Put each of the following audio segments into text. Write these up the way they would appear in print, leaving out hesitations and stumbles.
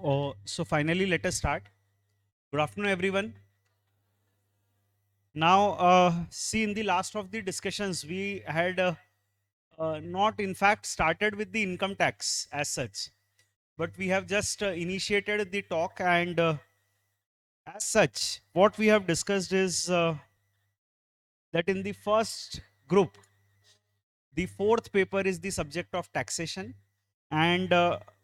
Oh, so finally, let us start. Good afternoon, everyone. Now, see, in the last of the discussions, we had not, in fact, started with the income tax as such, but we have just initiated the talk. And as such, what we have discussed is that in the first group, the fourth paper is the subject of taxation, and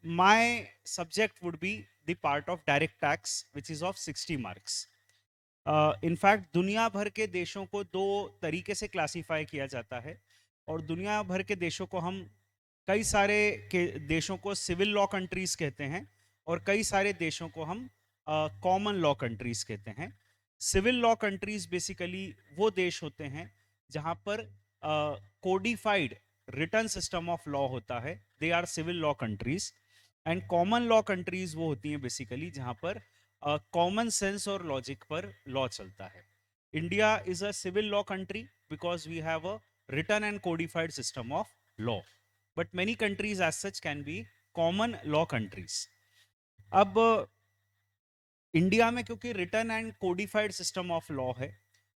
my subject would be the part of direct tax, which is of 60 marks. In fact दुनिया भर के देशों को दो तरीके से classify किया जाता है, और दुनिया भर के देशों को हम कई सारे के देशों को सिविल लॉ कंट्रीज कहते हैं, और कई सारे देशों को हम कॉमन लॉ कंट्रीज कहते हैं. सिविल लॉ कंट्रीज बेसिकली वो देश होते हैं जहां पर codified written system of law होता है, they are civil law countries. And common law countries वो होती हैं बेसिकली जहां पर कॉमन सेंस और लॉजिक पर लॉ चलता है. India is a civil law country because we have a written and codified system of law, but many countries as such can be common law countries. अब India में क्योंकि written and codified system of law है,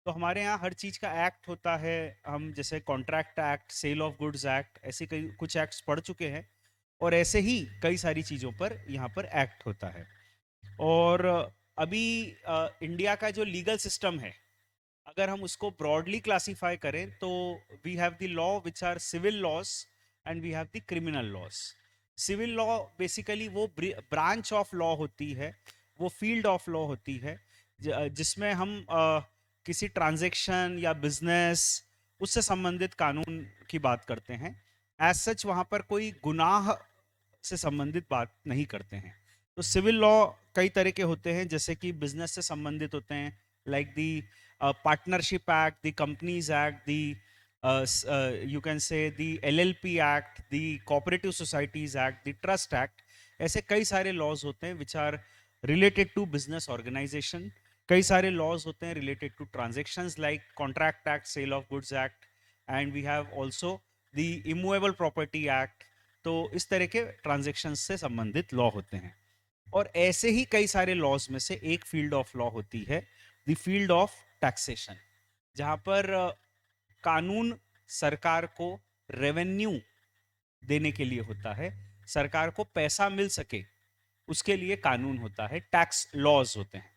तो हमारे यहाँ हर चीज का act होता है. हम जैसे contract act, sale of goods act, ऐसे कई कुछ एक्ट्स पढ़ चुके हैं, और ऐसे ही कई सारी चीजों पर यहाँ पर एक्ट होता है. और अभी इंडिया का जो लीगल सिस्टम है, अगर हम उसको ब्रॉडली क्लासिफाई करें तो we have the law which are civil laws and we have the criminal laws. Civil law basically वो ब्रांच ऑफ लॉ होती है, वो फील्ड ऑफ लॉ होती है जिसमें हम किसी ट्रांजैक्शन या बिजनेस उससे संबंधित कानून की बात करते हैं. एज सच वहाँ पर कोई गुनाह से संबंधित बात नहीं करते हैं. तो सिविल लॉ कई तरह के होते हैं, जैसे कि बिजनेस से संबंधित होते हैं, like the partnership act, the companies act, the you can say the LLP act, the cooperative societies act, the trust act. ऐसे कई सारे laws होते हैं which are related to business organization. कई सारे laws होते हैं related to transactions like contract act, sale of goods act, and we have also the immovable property act. तो इस तरह के transactions से संबंधित law होते हैं. और ऐसे ही कई सारे लॉज में से एक फील्ड ऑफ लॉ होती है द फील्ड ऑफ टैक्सेशन, जहां पर कानून सरकार को रेवेन्यू देने के लिए होता है, सरकार को पैसा मिल सके उसके लिए कानून होता है, टैक्स लॉज होते हैं.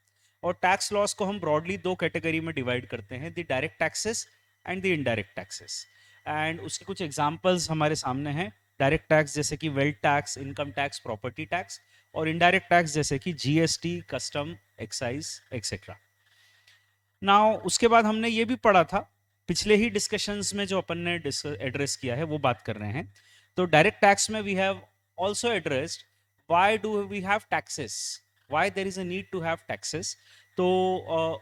और टैक्स लॉज को हम ब्रॉडली दो कैटेगरी में डिवाइड करते हैं, the direct taxes and the indirect taxes. And उसके कुछ एग्जांपल्स हमारे सामने हैं. डायरेक्ट टैक्स जैसे कि wealth tax, income tax, property tax, और इनडायरेक्ट टैक्स जैसे कि GST, custom, excise etcetera. Now उसके बाद हमने ये भी पढ़ा था पिछले ही डिस्कशंस में, जो अपन ने एड्रेस किया है वो बात कर रहे हैं. तो डायरेक्ट टैक्स में we have also addressed why do we have taxes, why there is a need to have taxes. तो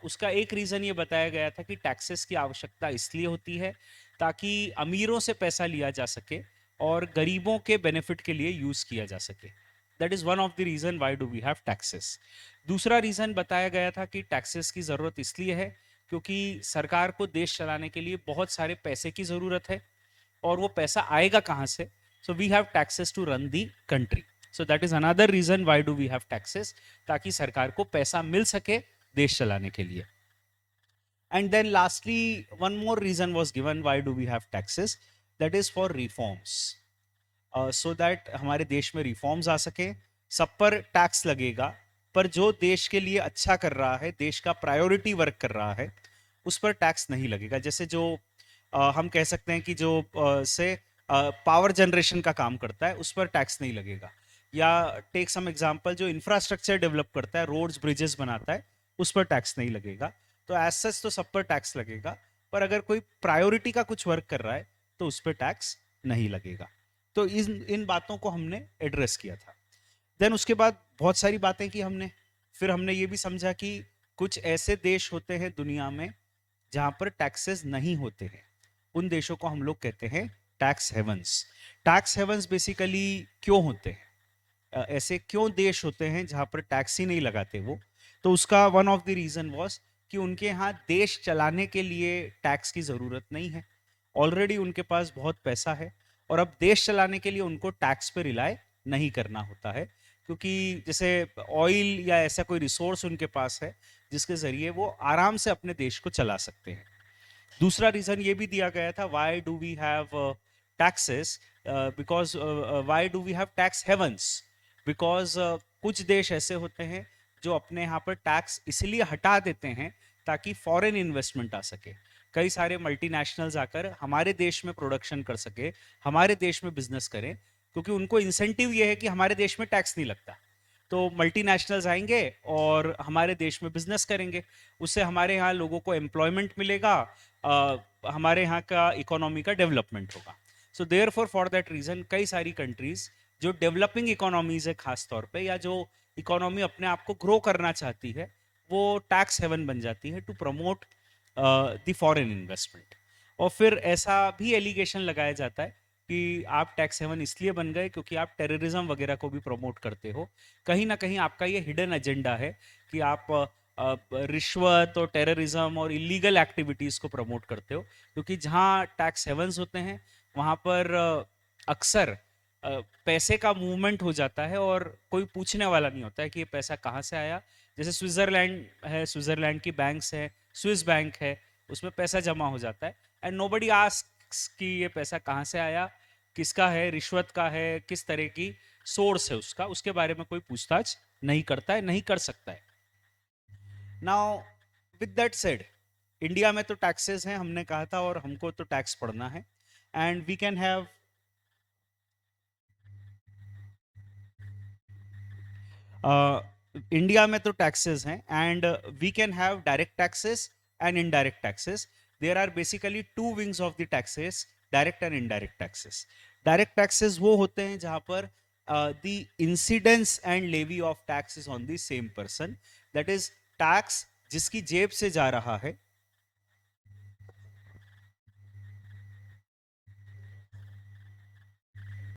उसका एक रीजन ये बताया गया था कि टैक्सेस की आवश्यकता इसलिए होती है ताकि अमीरों से पैसा लिया जा सके और गरीबों के बेनिफिट के लिए यूज किया जा सके. That is one of the reason why do we have taxes. दूसरा रीजन बताया गया था कि टैक्सेस की जरूरत इसलिए है क्योंकि सरकार को देश चलाने के लिए बहुत सारे पैसे की जरूरत है, और वो पैसा आएगा कहां से? So we have taxes to run the country. So that is another reason why do we have taxes, ताकि सरकार को पैसा मिल सके देश चलाने के लिए. And then lastly one more reason was given why do we have taxes, that is for reforms. So that हमारे देश में रिफॉर्म्स आ सके. सब पर टैक्स लगेगा, पर जो देश के लिए अच्छा कर रहा है, देश का प्रायोरिटी वर्क कर रहा है, उस पर टैक्स नहीं लगेगा. जैसे जो हम कह सकते हैं कि जो से पावर जनरेशन का काम करता है, उस पर टैक्स नहीं लगेगा. या टेक सम एग्जांपल, जो इंफ्रास्ट्रक्चर डेवलप करता है, रोड्स ब्रिजेस बनाता है, उस पर टैक्स नहीं लगेगा. तो एज सच तो सब पर टैक्स लगेगा, पर अगर कोई प्रायोरिटी का कुछ वर्क कर रहा है तो उस पर टैक्स नहीं लगेगा. तो इन बातों को हमने एड्रेस किया था. देन उसके बाद बहुत सारी बातें की हमने. फिर हमने ये भी समझा कि कुछ ऐसे देश होते हैं दुनिया में जहां पर टैक्सेस नहीं होते हैं, उन देशों को हम लोग कहते हैं tax havens. Tax havens basically क्यों होते हैं, ऐसे क्यों देश होते हैं जहां पर टैक्स ही नहीं लगाते वो? तो उसका one of the reason was कि उनके यहाँ देश चलाने के लिए टैक्स की जरूरत नहीं है, ऑलरेडी उनके पास बहुत पैसा है, और अब देश चलाने के लिए उनको टैक्स पे रिलाय नहीं करना होता है. क्योंकि जैसे ऑयल या ऐसा कोई रिसोर्स उनके पास है जिसके ज़रिए वो आराम से अपने देश को चला सकते हैं। दूसरा रीज़न ये भी दिया गया था, why do we have taxes, because why do we have tax havens, because कुछ देश ऐसे होते हैं जो अपने यहाँ पर टैक्स इसलिए हटा देते हैं ताकि फॉरेन इन्वेस्टमेंट आ सके, कई सारे मल्टीनेशनल्स आकर हमारे देश में प्रोडक्शन कर सके, हमारे देश में बिजनेस करें, क्योंकि उनको इंसेंटिव ये है कि हमारे देश में टैक्स नहीं लगता। तो मल्टीनेशनल्स आएंगे और हमारे देश में बिजनेस करेंगे, उससे हमारे यहाँ लोगों को एम्प्लॉयमेंट मिलेगा, हमारे यहाँ का इकोनॉमी का डेवलपमेंट होगा। So there for that reason कई सारी कंट्रीज जो डेवलपिंग इकोनॉमीज है खास तौर पे, या जो इकोनॉमी अपने आप को ग्रो करना चाहती है, वो टैक्स हेवन बन जाती है to promote the foreign investment. और फिर ऐसा भी एलिगेशन लगाया जाता है कि आप टैक्स हेवन इसलिए बन गए क्योंकि आप टेररिज्म वगैरह को भी प्रमोट करते हो। कहीं ना कहीं आपका ये हिडन एजेंडा है कि आप रिश्वत और टेररिज्म और इलीगल एक्टिविटीज़ को प्रमोट करते हो, क्योंकि जहाँ टैक्स हेवंस होते हैं वहाँ पर अक्सर पैसे का मूवमेंट हो जाता है और कोई पूछने वाला नहीं होता है कि ये पैसा कहाँ से आया। जैसे स्विट्जरलैंड है, स्विट्जरलैंड की बैंक्स है, स्विस बैंक है, उसमें पैसा जमा हो जाता है एंड नोबडी आस्क्स कि ये पैसा कहाँ से आया, किसका है, रिश्वत का है, किस तरह की सोर्स है उसका, उसके बारे में कोई पूछताछ नहीं करता है, नहीं कर सकता है। Now with that said, India में तो टैक्सेस हैं हमने कहा था और हमको तो टैक्स पढ़ना है, and we can have India में तो टैक्सेस हैं and we can have direct taxes and indirect taxes. There are basically two wings of the taxes, direct and indirect taxes. Direct taxes वो होते हैं जहां पर the incidence and levy of tax is on the same person, that is tax जिसकी जेब से जा रहा है